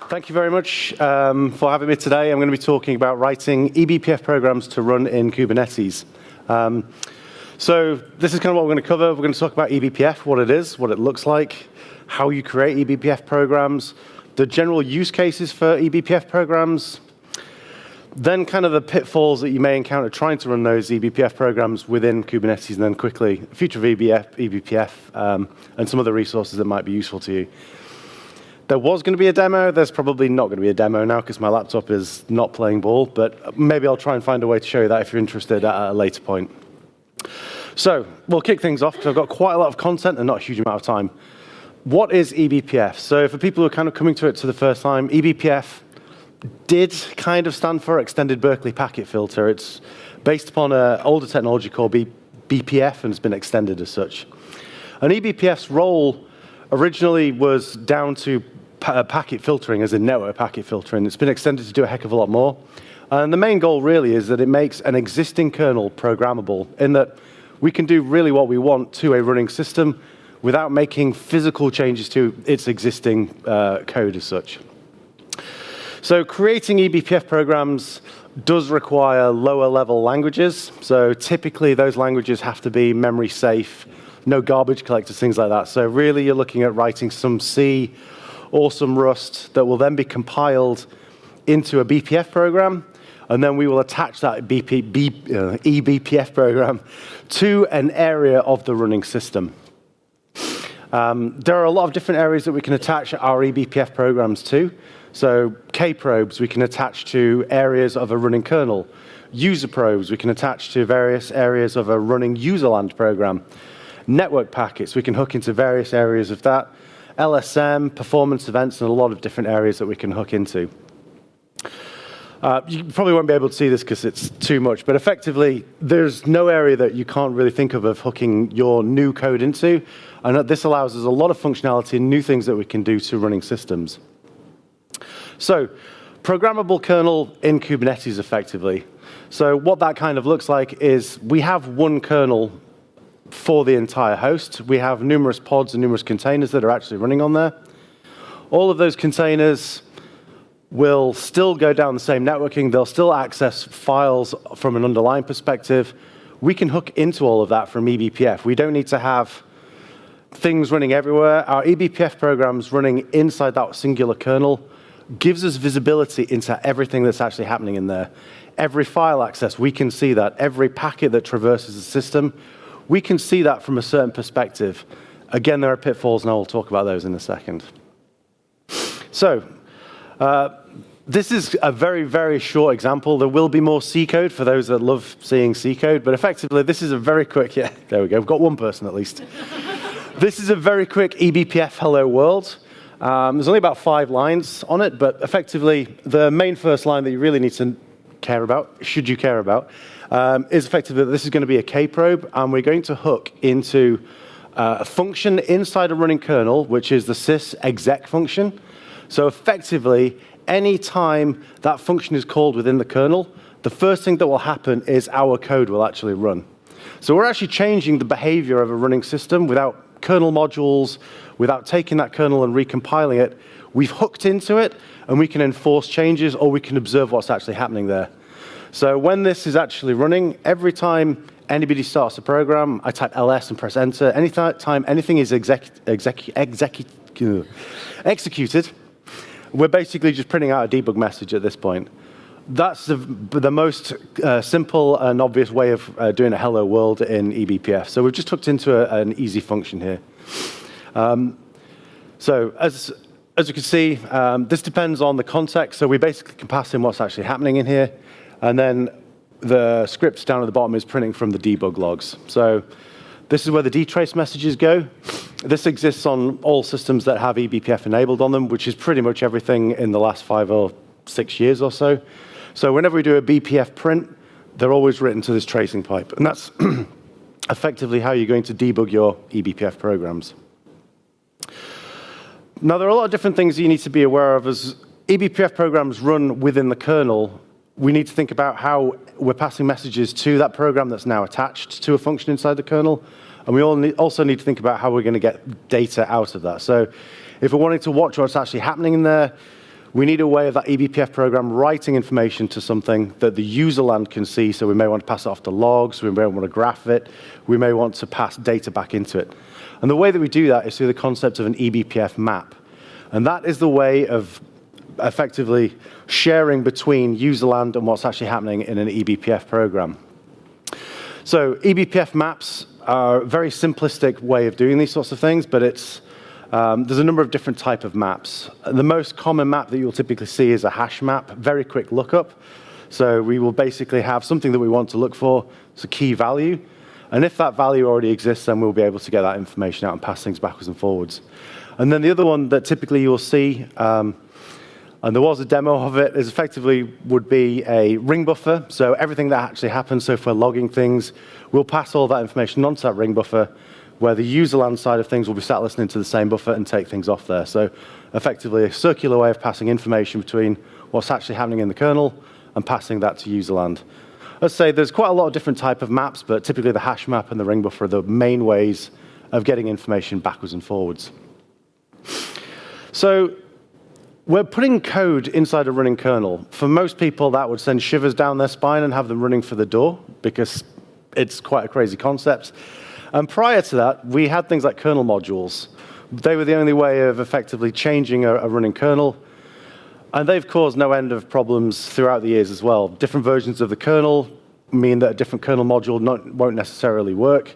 Thank you very much for having me today. I'm going to be talking about writing eBPF programs to run in Kubernetes. So this is kind of what we're going to cover. We're going to talk about eBPF, what it is, what it looks like, how you create eBPF programs, the general use cases for eBPF programs, then kind of the pitfalls that you may encounter trying to run those eBPF programs within Kubernetes, and then quickly, future of eBPF, and some other resources that might be useful to you. There was going to be a demo. There's probably not going to be a demo now because my laptop is not playing ball, but maybe I'll try and find a way to show you that if you're interested at a later point. So we'll kick things off because I've got quite a lot of content and not a huge amount of time. What is eBPF? So for people who are kind of coming to it for the first time, eBPF did kind of stand for Extended Berkeley Packet Filter. It's based upon an older technology called BPF and has been extended as such. And eBPF's role originally was down to packet filtering, as in network packet filtering. It's been extended to do a heck of a lot more. And the main goal really is that it makes an existing kernel programmable in that we can do really what we want to a running system without making physical changes to its existing code as such. So creating eBPF programs does require lower level languages. So typically those languages have to be memory safe, no garbage collectors, things like that. So really you're looking at writing some C or some Rust that will then be compiled into a BPF program, and then we will attach that eBPF program to an area of the running system. There are a lot of different areas that we can attach our eBPF programs to. So K-probes we can attach to areas of a running kernel. User probes we can attach to various areas of a running userland program. Network packets we can hook into various areas of that. LSM, performance events, and a lot of different areas that we can hook into. You probably won't be able to see this because it's too much, but effectively, there's no area that you can't really think of hooking your new code into, and this allows us a lot of functionality and new things that we can do to running systems. So, programmable kernel in Kubernetes effectively. So what that kind of looks like is we have one kernel for the entire host. We have numerous pods and numerous containers that are actually running on there. All of those containers will still go down the same networking. They'll still access files from an underlying perspective. We can hook into all of that from eBPF. We don't need to have things running everywhere. Our eBPF programs running inside that singular kernel gives us visibility into everything that's actually happening in there. Every file access, we can see that. Every packet that traverses the system, we can see that from a certain perspective. Again, there are pitfalls, and I will talk about those in a second. So, this is a very, very short example. There will be more C code for those that love seeing C code, but effectively, this is a very quick, yeah, there we go. We've got one person at least. This is a very quick eBPF hello world. There's only about 5 lines on it, but effectively, the main first line that you really need to care about, should you care about, is effectively that this is going to be a K-probe, and we're going to hook into a function inside a running kernel, which is the sysexec function. So effectively, any time that function is called within the kernel, the first thing that will happen is our code will actually run. So we're actually changing the behavior of a running system without kernel modules, without taking that kernel and recompiling it. We've hooked into it, and we can enforce changes, or we can observe what's actually happening there. So when this is actually running, every time anybody starts a program, I type ls and press enter. Anytime anything is executed, we're basically just printing out a debug message at this point. That's the most simple and obvious way of doing a hello world in eBPF. So we've just hooked into an easy function here. So as you can see, this depends on the context. So we basically can pass in what's actually happening in here. And then the script down at the bottom is printing from the debug logs. So this is where the dtrace messages go. This exists on all systems that have eBPF enabled on them, which is pretty much everything in the last 5 or 6 years or so. So whenever we do a BPF print, they're always written to this tracing pipe. And that's effectively how you're going to debug your eBPF programs. Now, there are a lot of different things you need to be aware of. As eBPF programs run within the kernel, we need to think about how we're passing messages to that program that's now attached to a function inside the kernel. And we also need to think about how we're going to get data out of that. So if we're wanting to watch what's actually happening in there, We need a way of that eBPF program writing information to something that the user land can see. So we may want to pass it off to logs. We may want to graph it. We may want to pass data back into it. And the way that we do that is through the concept of an eBPF map. And that is the way of effectively sharing between user land and what's actually happening in an eBPF program. So eBPF maps are a very simplistic way of doing these sorts of things, but there's a number of different types of maps. The most common map that you'll typically see is a hash map, very quick lookup. So we will basically have something that we want to look for, it's a key value. And if that value already exists, then we'll be able to get that information out and pass things backwards and forwards. And then the other one that typically you'll see, and there was a demo of it, is effectively would be a ring buffer. So everything that actually happens, so if we're logging things, we'll pass all that information onto that ring buffer, where the user land side of things will be sat listening to the same buffer and take things off there. So effectively a circular way of passing information between what's actually happening in the kernel and passing that to user land. Let's say there's quite a lot of different types of maps, but typically the hash map and the ring buffer are the main ways of getting information backwards and forwards. So we're putting code inside a running kernel. For most people, that would send shivers down their spine and have them running for the door, because it's quite a crazy concept. And prior to that, we had things like kernel modules. They were the only way of effectively changing a running kernel. And they've caused no end of problems throughout the years as well. Different versions of the kernel mean that a different kernel module won't necessarily work.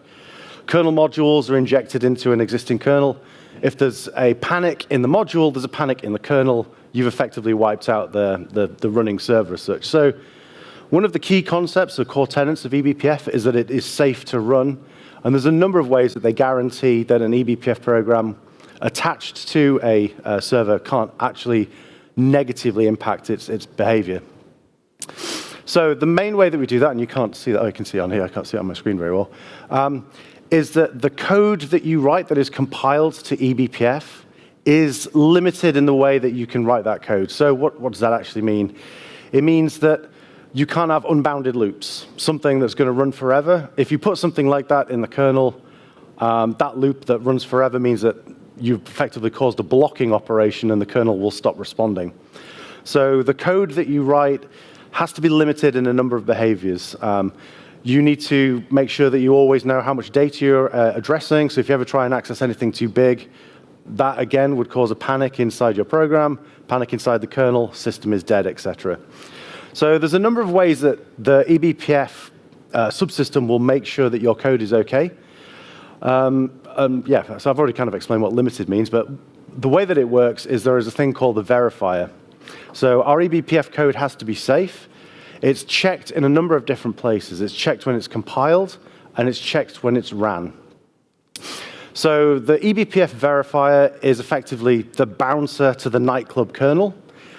Kernel modules are injected into an existing kernel. If there's a panic in the module, there's a panic in the kernel. You've effectively wiped out the running server as such. So one of the key concepts, the core tenets of eBPF, is that it is safe to run. And there's a number of ways that they guarantee that an eBPF program attached to a server can't actually negatively impact its behavior. So the main way that we do that, and you can't see that, I can see it on here, I can't see it on my screen very well, is that the code that you write that is compiled to eBPF is limited in the way that you can write that code. So what does that actually mean? It means that you can't have unbounded loops, something that's going to run forever. If you put something like that in the kernel, that loop that runs forever means that you've effectively caused a blocking operation and the kernel will stop responding. So the code that you write has to be limited in a number of behaviors. You need to make sure that you always know how much data you're addressing. So if you ever try and access anything too big, that again would cause a panic inside your program, panic inside the kernel, system is dead, etc. So there's a number of ways that the eBPF subsystem will make sure that your code is okay. Yeah, so I've already kind of explained what limited means, but the way that it works is there is a thing called the verifier. So our eBPF code has to be safe. It's checked in a number of different places. It's checked when it's compiled, and it's checked when it's ran. So the eBPF verifier is effectively the bouncer to the nightclub kernel,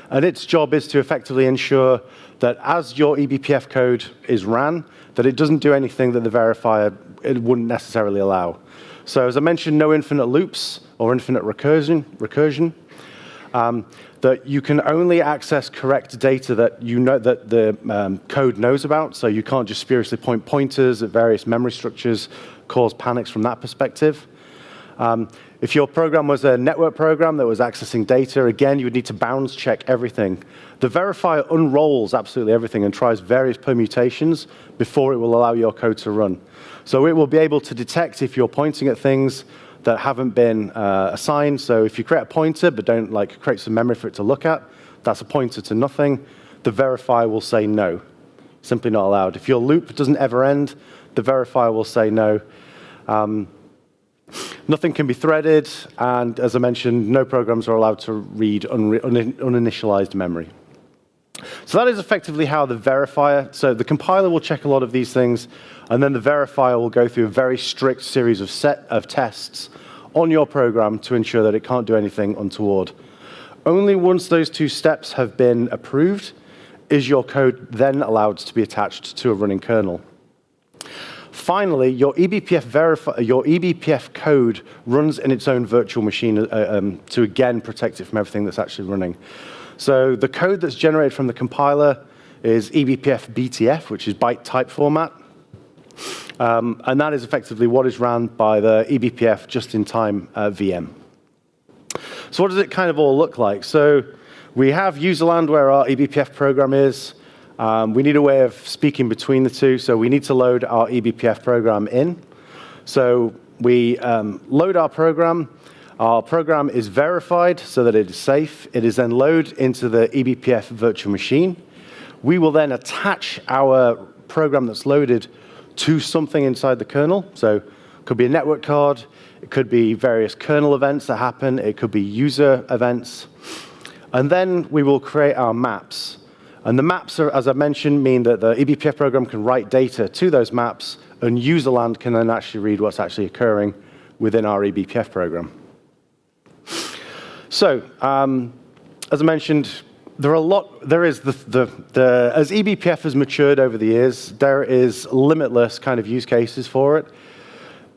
and its job is to effectively ensure that as your eBPF code is ran, that it doesn't do anything that the verifier it wouldn't necessarily allow. So as I mentioned, no infinite loops or infinite recursion. That you can only access correct data that you know that the code knows about. So you can't just spuriously point pointers at various memory structures, cause panics from that perspective. If your program was a network program that was accessing data, again, you would need to bounds check everything. The verifier unrolls absolutely everything and tries various permutations before it will allow your code to run. So it will be able to detect if you're pointing at things that haven't been assigned. So if you create a pointer but don't create some memory for it to look at, that's a pointer to nothing. The verifier will say no, simply not allowed. If your loop doesn't ever end, the verifier will say no. Nothing can be threaded, and as I mentioned, no programs are allowed to read uninitialized memory. So that is effectively how the verifier, so the compiler will check a lot of these things, and then the verifier will go through a very strict series of tests on your program to ensure that it can't do anything untoward. Only once those two steps have been approved is your code then allowed to be attached to a running kernel. Finally, your eBPF code runs in its own virtual machine to again protect it from everything that's actually running. So the code that's generated from the compiler is eBPF BTF, which is byte type format. And that is effectively what is ran by the eBPF just-in-time VM. So what does it kind of all look like? So We have user land where our eBPF program is. We need a way of speaking between the two, so we need to load our eBPF program in. So we load our program. Our program is verified so that it is safe. It is then loaded into the eBPF virtual machine. We will then attach our program that's loaded to something inside the kernel. So it could be a network card. It could be various kernel events that happen. It could be user events. And then we will create our maps. And the maps, are, as I mentioned, mean that the eBPF program can write data to those maps, and user land can then actually read what's actually occurring within our eBPF program. So, as I mentioned, there is as eBPF has matured over the years, there is limitless kind of use cases for it.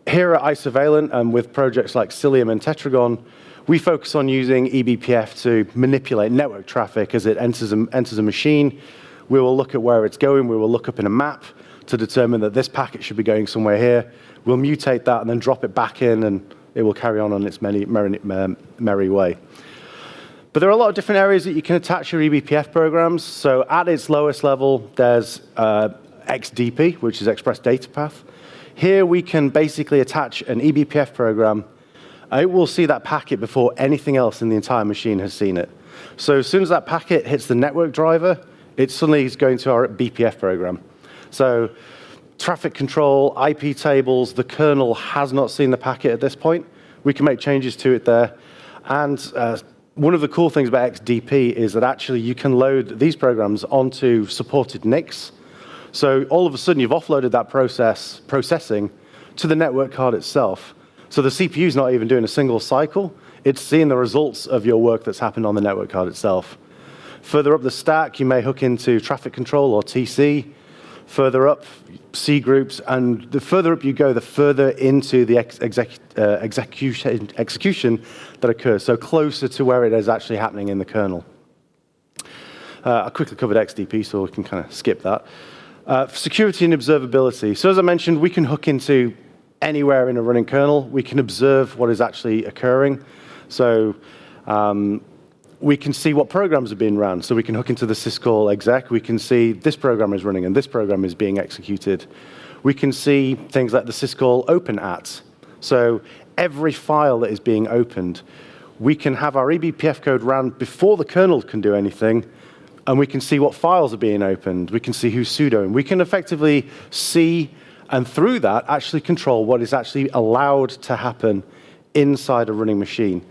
Here at Isovalent, and with projects like Cilium and Tetragon, we focus on using eBPF to manipulate network traffic as it enters a machine. We will look at where it's going. We will look up in a map to determine that this packet should be going somewhere here. We'll mutate that and then drop it back in, and it will carry on its merry way. But there are a lot of different areas that you can attach your eBPF programs. So at its lowest level, there's XDP, which is Express Data Path. Here we can basically attach an eBPF program. It will see that packet before anything else in the entire machine has seen it. So as soon as that packet hits the network driver, it suddenly is going to our BPF program. So traffic control, IP tables, the kernel has not seen the packet at this point. We can make changes to it there. And one of the cool things about XDP is that actually you can load these programs onto supported NICs. So all of a sudden you've offloaded that processing to the network card itself. So the CPU is not even doing a single cycle. It's seeing the results of your work that's happened on the network card itself. Further up the stack, you may hook into traffic control or TC. Further up, C groups. And the further up you go, the further into the execution that occurs. So closer to where it is actually happening in the kernel. I quickly covered XDP, so we can kind of skip that. Security and observability. So as I mentioned, we can hook into anywhere in a running kernel. We can observe what is actually occurring. So we can see what programs are being run. So we can hook into the syscall exec. We can see this program is running and this program is being executed. We can see things like the syscall open at. So every file that is being opened, we can have our eBPF code run before the kernel can do anything, and we can see what files are being opened. We can see who's sudoing. We can effectively see, and through that, actually control what is actually allowed to happen inside a running machine.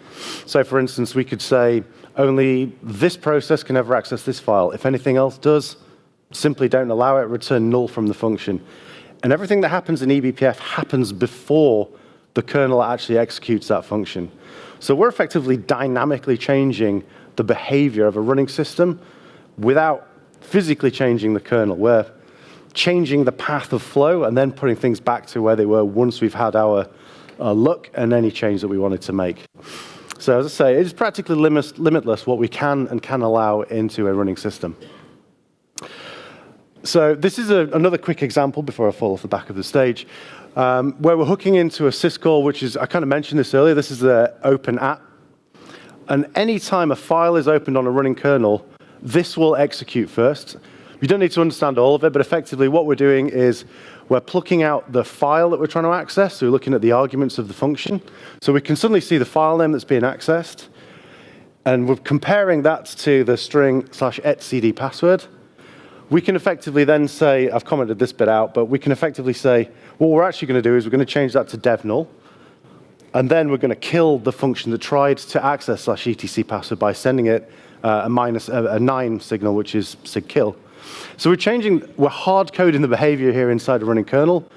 So for instance, we could say, only this process can ever access this file. If anything else does, simply don't allow it, return null from the function. And everything that happens in eBPF happens before the kernel actually executes that function. So we're effectively dynamically changing the behavior of a running system without physically changing the kernel. We're changing the path of flow and then putting things back to where they were once we've had our look and any change that we wanted to make. So as I say, it is practically limitless what we can and can allow into a running system. So this is another quick example before I fall off the back of the stage, where we're hooking into a syscall, which is, I kind of mentioned this earlier, this is the open at. And any time a file is opened on a running kernel, this will execute first. You don't need to understand all of it, but effectively what we're doing is we're plucking out the file that we're trying to access, so we're looking at the arguments of the function. So we can suddenly see the file name that's being accessed, and we're comparing that to the string /etcd password. We can effectively then say, I've commented this bit out, but we can effectively say, what we're actually going to do is we're going to change that to dev null, and then we're going to kill the function that tried to access /etc password by sending it a 9 signal, which is sigkill. So we're hard coding the behavior here inside a running kernel.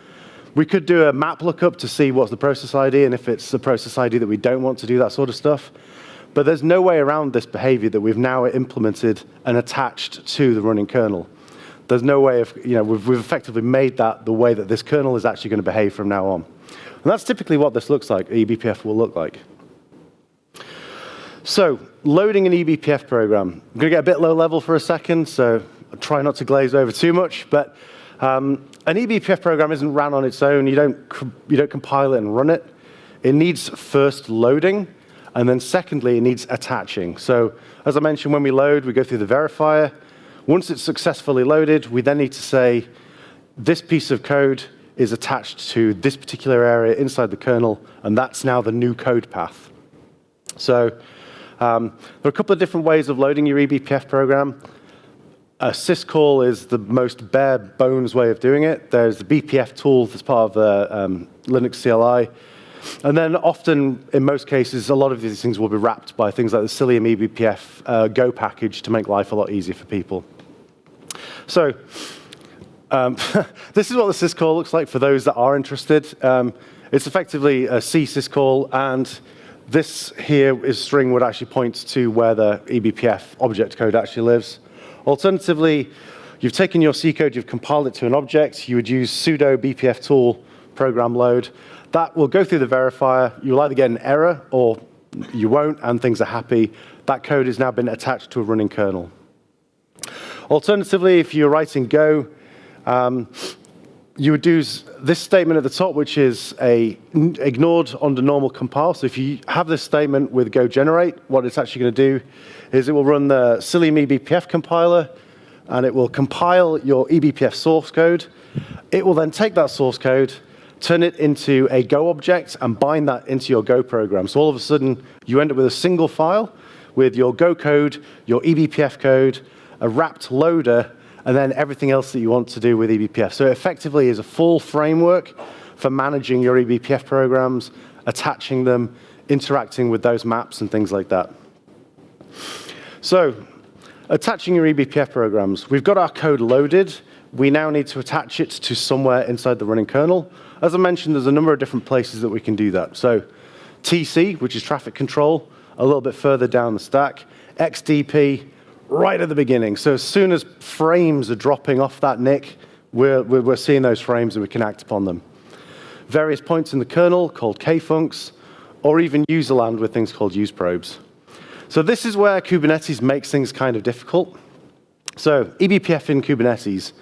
We could do a map lookup to see what's the process ID, and if it's the process ID that we don't want to do that sort of stuff. But there's no way around this behavior that we've now implemented and attached to the running kernel. There's no way of, we've effectively made that the way that this kernel is actually going to behave from now on. And that's typically what this looks like, eBPF will look like. So, loading an eBPF program. I'm going to get a bit low level for a second, so I'll try not to glaze over too much, but an eBPF program isn't ran on its own. You don't compile it and run it. It needs first loading, And then secondly, it needs attaching. So as I mentioned, when we load, we go through the verifier. Once it's successfully loaded, we then need to say, this piece of code is attached to this particular area inside the kernel, and that's now the new code path. So there are a couple of different ways of loading your eBPF program. A syscall is the most bare bones way of doing it. There's the BPF tool that's part of the Linux CLI. And then often, in most cases, a lot of these things will be wrapped by things like the Cilium eBPF Go package to make life a lot easier for people. So this is what the syscall looks like for those that are interested. It's effectively a C syscall, and this here is string would actually point to where the eBPF object code actually lives. Alternatively, you've taken your C code, you've compiled it to an object, you would use sudo bpf tool program load. That will go through the verifier. You'll either get an error or you won't, and things are happy. That code has now been attached to a running kernel. Alternatively, if you're writing Go, you would do this statement at the top, which is ignored under normal compile. So if you have this statement with Go generate, what it's actually going to do is it will run the Cilium eBPF compiler, and it will compile your eBPF source code. It will then take that source code, turn it into a Go object, and bind that into your Go program. So all of a sudden, you end up with a single file with your Go code, your eBPF code, a wrapped loader, and then everything else that you want to do with eBPF. So it effectively is a full framework for managing your eBPF programs, attaching them, interacting with those maps and things like that. So attaching your eBPF programs. We've got our code loaded. We now need to attach it to somewhere inside the running kernel. As I mentioned, there's a number of different places that we can do that. So TC, which is traffic control, a little bit further down the stack. XDP, right at the beginning. So as soon as frames are dropping off that NIC, we're seeing those frames and we can act upon them. Various points in the kernel called kfuncs, or even userland with things called useprobes. So this is where Kubernetes makes things kind of difficult. So eBPF in Kubernetes,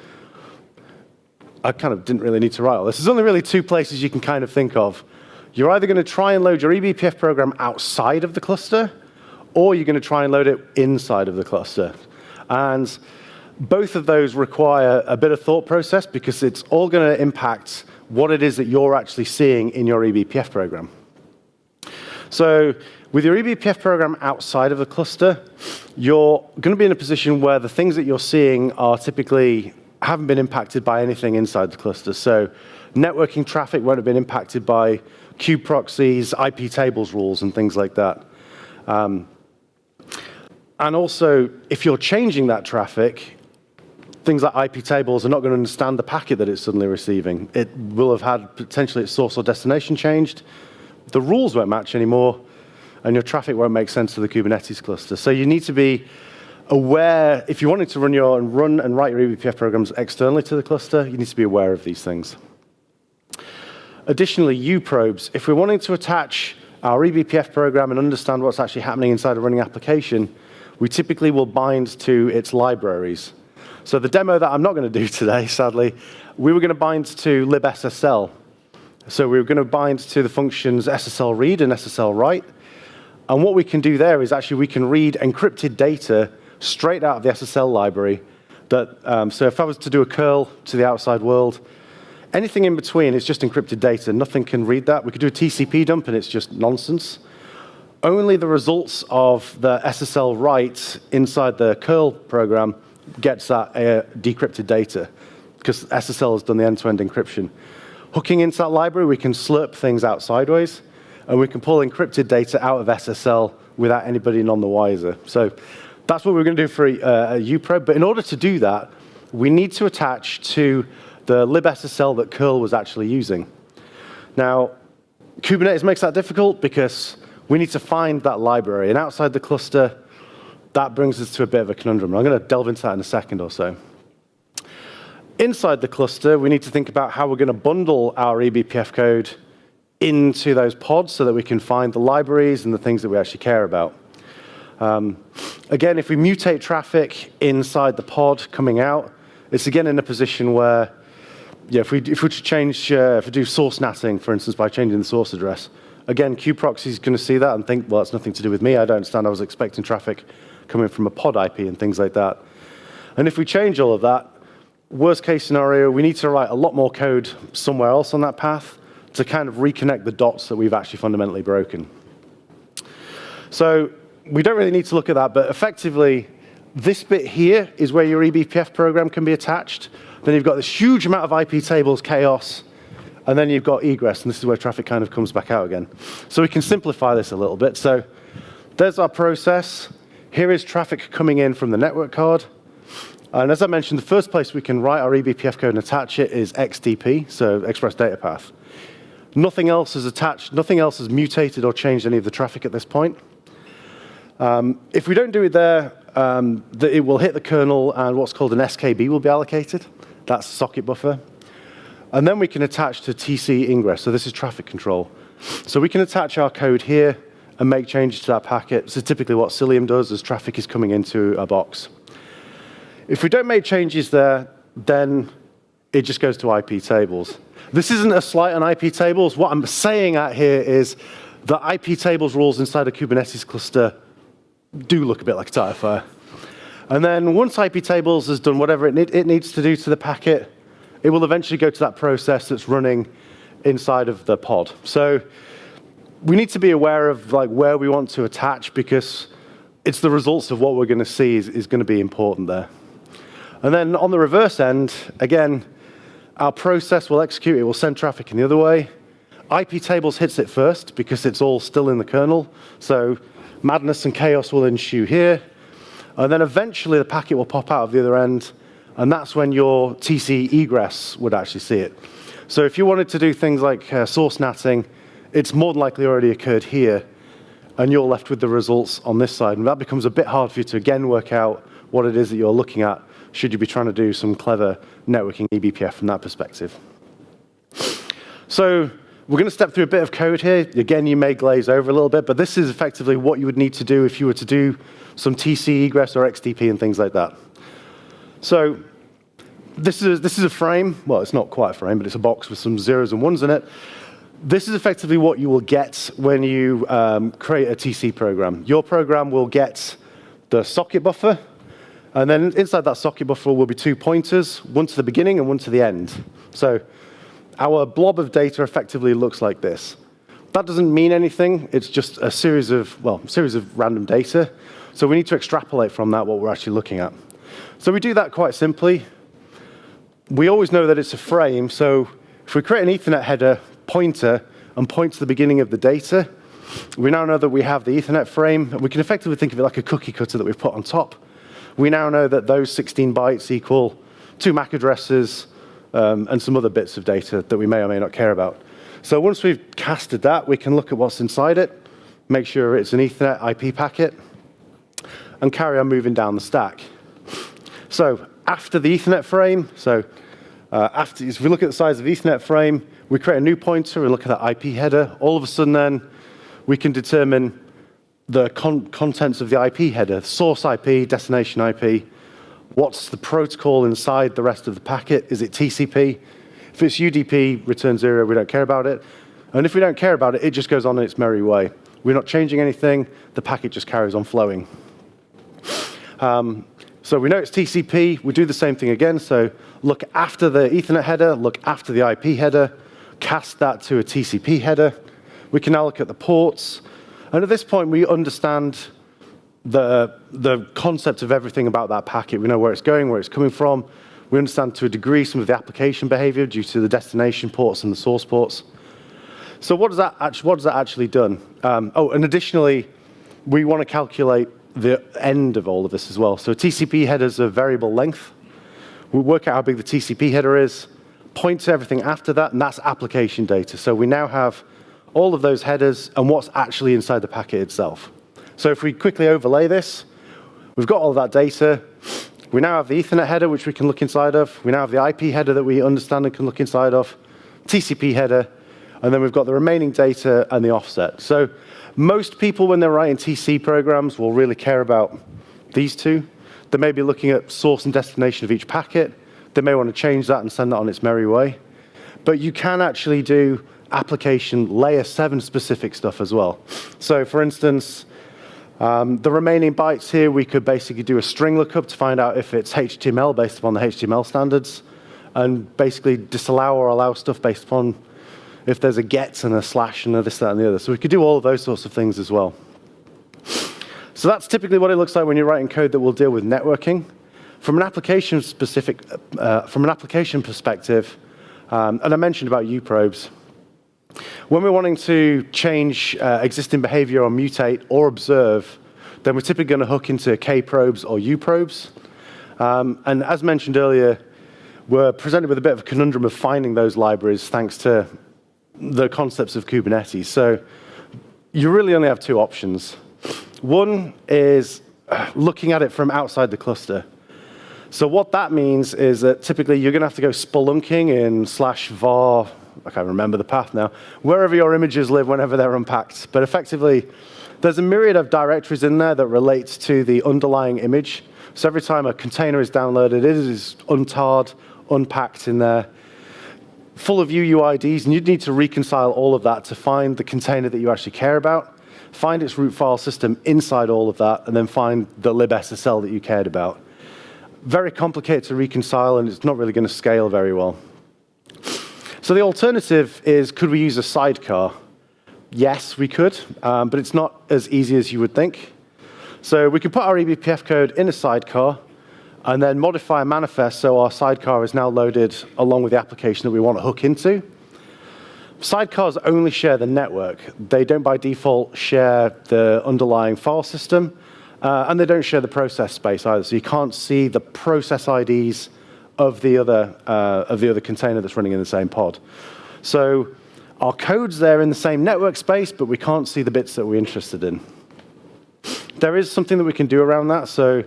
I kind of didn't really need to write all this. There's only really two places you can kind of think of. You're either going to try and load your eBPF program outside of the cluster, or you're going to try and load it inside of the cluster. And both of those require a bit of thought process because it's all going to impact what it is that you're actually seeing in your eBPF program. So with your eBPF program outside of the cluster, you're going to be in a position where the things that you're seeing are typically haven't been impacted by anything inside the cluster. So networking traffic won't have been impacted by kube proxies, IP tables rules, and things like that. And also, if you're changing that traffic, things like IP tables are not going to understand the packet that it's suddenly receiving. It will have had potentially its source or destination changed. The rules won't match anymore, and your traffic won't make sense to the Kubernetes cluster. So you need to be aware, if you're wanting to run and write your eBPF programs externally to the cluster, you need to be aware of these things. Additionally, uprobes. If we're wanting to attach our eBPF program and understand what's actually happening inside a running application, we typically will bind to its libraries. So the demo that I'm not going to do today, sadly, we were going to bind to libSSL. So we were going to bind to the functions SSL read and SSL write. And what we can do there is actually we can read encrypted data straight out of the SSL library. So if I was to do a curl to the outside world, anything in between is just encrypted data. Nothing can read that. We could do a TCP dump, and it's just nonsense. Only the results of the SSL write inside the curl program gets that decrypted data, because SSL has done the end-to-end encryption. Hooking into that library, we can slurp things out sideways, and we can pull encrypted data out of SSL without anybody none the wiser. So that's what we're going to do for a uprobe. But in order to do that, we need to attach to the libSSL that curl was actually using. Now, Kubernetes makes that difficult because we need to find that library. And outside the cluster, that brings us to a bit of a conundrum. I'm going to delve into that in a second or so. Inside the cluster, we need to think about how we're going to bundle our eBPF code into those pods so that we can find the libraries and the things that we actually care about. Again, if we mutate traffic inside the pod coming out, it's again in a position where, if we do source natting, for instance, by changing the source address, Again, kubeproxy is going to see that and think, well, it's nothing to do with me. I don't understand. I was expecting traffic coming from a pod IP and things like that. And if we change all of that, worst case scenario, we need to write a lot more code somewhere else on that path to kind of reconnect the dots that we've actually fundamentally broken. So we don't really need to look at that, but effectively, this bit here is where your eBPF program can be attached. Then you've got this huge amount of IP tables, chaos, and then you've got egress, and this is where traffic kind of comes back out again. So we can simplify this a little bit. So there's our process. Here is traffic coming in from the network card. And as I mentioned, the first place we can write our eBPF code and attach it is XDP, so Express Data Path. Nothing else is attached, nothing else has mutated or changed any of the traffic at this point. If we don't do it there, it will hit the kernel and what's called an SKB will be allocated. That's the socket buffer. And then we can attach to TC ingress. So this is traffic control. So we can attach our code here and make changes to that packet. So typically what Cilium does is traffic is coming into a box. If we don't make changes there, then it just goes to IP tables. This isn't a slight on IP tables. What I'm saying out here is the IP tables rules inside a Kubernetes cluster do look a bit like a tire fire. And then once IP tables has done whatever it needs to do to the packet, it will eventually go to that process that's running inside of the pod. So we need to be aware of like where we want to attach because it's the results of what we're going to see is going to be important there. And then on the reverse end, again, our process will execute, it will send traffic in the other way. IP tables hits it first because it's all still in the kernel. So madness and chaos will ensue here. And then eventually the packet will pop out of the other end. And that's when your TC egress would actually see it. So if you wanted to do things like source natting, it's more than likely already occurred here. And you're left with the results on this side. And that becomes a bit hard for you to again work out what it is that you're looking at should you be trying to do some clever networking eBPF from that perspective. So we're going to step through a bit of code here. Again, you may glaze over a little bit, but this is effectively what you would need to do if you were to do some TC egress or XDP and things like that. So this is a frame. Well, it's not quite a frame, but it's a box with some zeros and ones in it. This is effectively what you will get when you create a TC program. Your program will get the socket buffer, and then inside that socket buffer will be two pointers, one to the beginning and one to the end. So our blob of data effectively looks like this. That doesn't mean anything. It's just a series of random data. So we need to extrapolate from that what we're actually looking at. So we do that quite simply. We always know that it's a frame. So if we create an Ethernet header pointer and point to the beginning of the data, we now know that we have the Ethernet frame. We can effectively think of it like a cookie cutter that we've put on top. We now know that those 16 bytes equal 2 MAC addresses and some other bits of data that we may or may not care about. So once we've casted that, we can look at what's inside it, make sure it's an Ethernet IP packet, and carry on moving down the stack. So after the Ethernet frame, if we look at the size of the Ethernet frame, we create a new pointer and look at that IP header. All of a sudden then, we can determine the contents of the IP header, source IP, destination IP, what's the protocol inside the rest of the packet? Is it TCP? If it's UDP, return 0, we don't care about it. And if we don't care about it, it just goes on in its merry way. We're not changing anything, the packet just carries on flowing. So we know it's TCP, we do the same thing again, so look after the Ethernet header, look after the IP header, cast that to a TCP header. We can now look at the ports, and at this point we understand the concept of everything about that packet. We know where it's going, where it's coming from. We understand to a degree some of the application behavior due to the destination ports and the source ports. So what does that actually done? And additionally, we want to calculate the end of all of this as well. So TCP headers are variable length. We work out how big the TCP header is, point to everything after that, and that's application data. So we now have all of those headers and what's actually inside the packet itself. So if we quickly overlay this, we've got all of that data. We now have the Ethernet header, which we can look inside of. We now have the IP header that we understand and can look inside of, TCP header, and then we've got the remaining data and the offset. So most people, when they're writing TC programs, will really care about these two. They may be looking at source and destination of each packet. They may want to change that and send that on its merry way. But you can actually do application layer 7 specific stuff as well. So for instance, the remaining bytes here, we could basically do a string lookup to find out if it's HTML based upon the HTML standards, and basically disallow or allow stuff based upon if there's a get and a slash and a this, that, and the other. So we could do all of those sorts of things as well. So that's typically what it looks like when you're writing code that will deal with networking. From an application perspective, and I mentioned about uprobes, when we're wanting to change existing behavior or mutate or observe, then we're typically going to hook into kprobes or uprobes. And as mentioned earlier, we're presented with a bit of a conundrum of finding those libraries thanks to the concepts of Kubernetes. So you really only have two options. One is looking at it from outside the cluster. So what that means is that typically you're going to have to go spelunking in /var, I can't remember the path now, wherever your images live whenever they're unpacked. But effectively, there's a myriad of directories in there that relates to the underlying image. So every time a container is downloaded, it is untarred, unpacked in there, full of UUIDs, and you'd need to reconcile all of that to find the container that you actually care about, find its root file system inside all of that, and then find the libSSL that you cared about. Very complicated to reconcile, and it's not really going to scale very well. So the alternative is, could we use a sidecar? Yes, we could, but it's not as easy as you would think. So we could put our eBPF code in a sidecar, and then modify a manifest so our sidecar is now loaded along with the application that we want to hook into. Sidecars only share the network. They don't by default share the underlying file system, and they don't share the process space either. So you can't see the process IDs of the other container that's running in the same pod. So our code's there in the same network space, but we can't see the bits that we're interested in. There is something that we can do around that. So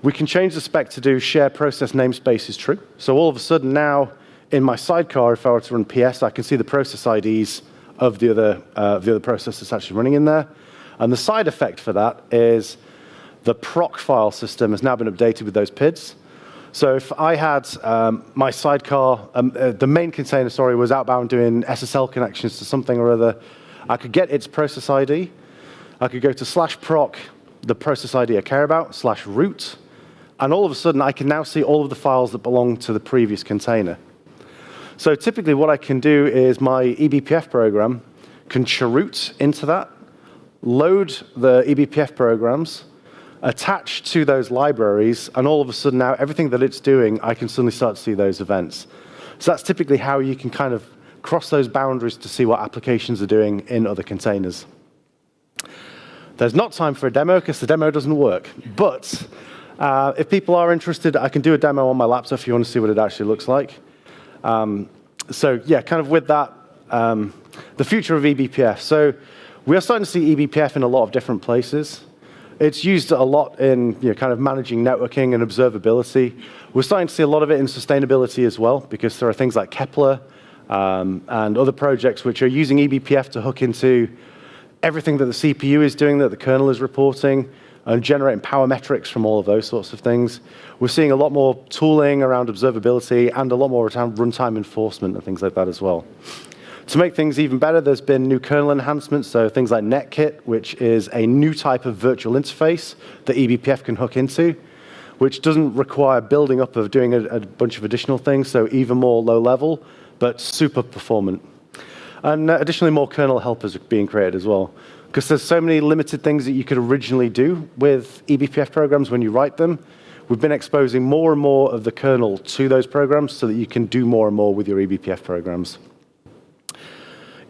we can change the spec to do share process namespace is true. So all of a sudden now, in my sidecar, if I were to run PS, I can see the process IDs of the other process that's actually running in there. And the side effect for that is the proc file system has now been updated with those PIDs. So if I had my sidecar, the main container, sorry, was outbound doing SSL connections to something or other, I could get its process ID. I could go to /proc, the process ID I care about, /root, and all of a sudden I can now see all of the files that belong to the previous container. So typically what I can do is my eBPF program can chroot into that, load the eBPF programs, attach to those libraries, and all of a sudden now everything that it's doing, I can suddenly start to see those events. So that's typically how you can kind of cross those boundaries to see what applications are doing in other containers. There's not time for a demo because the demo doesn't work. But if people are interested, I can do a demo on my laptop if you want to see what it actually looks like. So yeah, kind of with that, the future of eBPF. So we are starting to see eBPF in a lot of different places. It's used a lot in kind of managing networking and observability. We're starting to see a lot of it in sustainability as well, because there are things like Kepler and other projects which are using eBPF to hook into everything that the CPU is doing, that the kernel is reporting, and generating power metrics from all of those sorts of things. We're seeing a lot more tooling around observability and a lot more runtime enforcement and things like that as well. To make things even better, there's been new kernel enhancements, so things like Netkit, which is a new type of virtual interface that eBPF can hook into, which doesn't require building up of doing a bunch of additional things, so even more low level, but super performant. And additionally, more kernel helpers are being created as well, because there's so many limited things that you could originally do with eBPF programs when you write them. We've been exposing more and more of the kernel to those programs so that you can do more and more with your eBPF programs.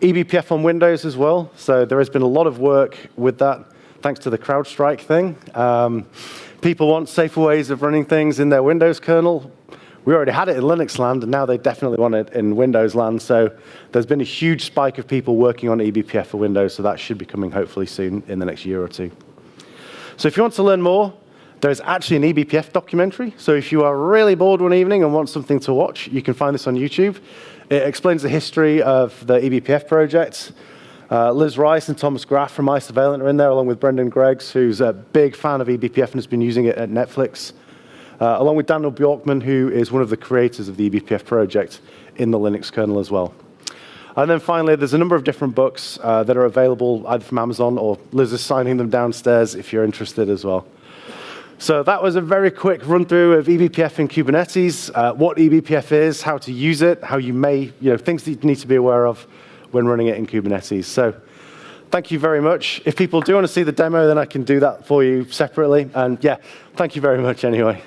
eBPF on Windows as well. So there has been a lot of work with that, thanks to the CrowdStrike thing. People want safer ways of running things in their Windows kernel. We already had it in Linux land, and now they definitely want it in Windows land. So there's been a huge spike of people working on eBPF for Windows, so that should be coming hopefully soon in the next year or two. So if you want to learn more, there's actually an eBPF documentary. So if you are really bored one evening and want something to watch, you can find this on YouTube. It explains the history of the eBPF project. Liz Rice and Thomas Graff from iSurveillant are in there, along with Brendan Greggs, who's a big fan of eBPF and has been using it at Netflix, along with Daniel Bjorkman, who is one of the creators of the eBPF project in the Linux kernel as well. And then finally, there's a number of different books that are available either from Amazon or Liz is signing them downstairs if you're interested as well. So that was a very quick run through of eBPF in Kubernetes, what eBPF is, how to use it, how you may, things that you need to be aware of when running it in Kubernetes. So thank you very much. If people do want to see the demo, then I can do that for you separately. And yeah, thank you very much anyway.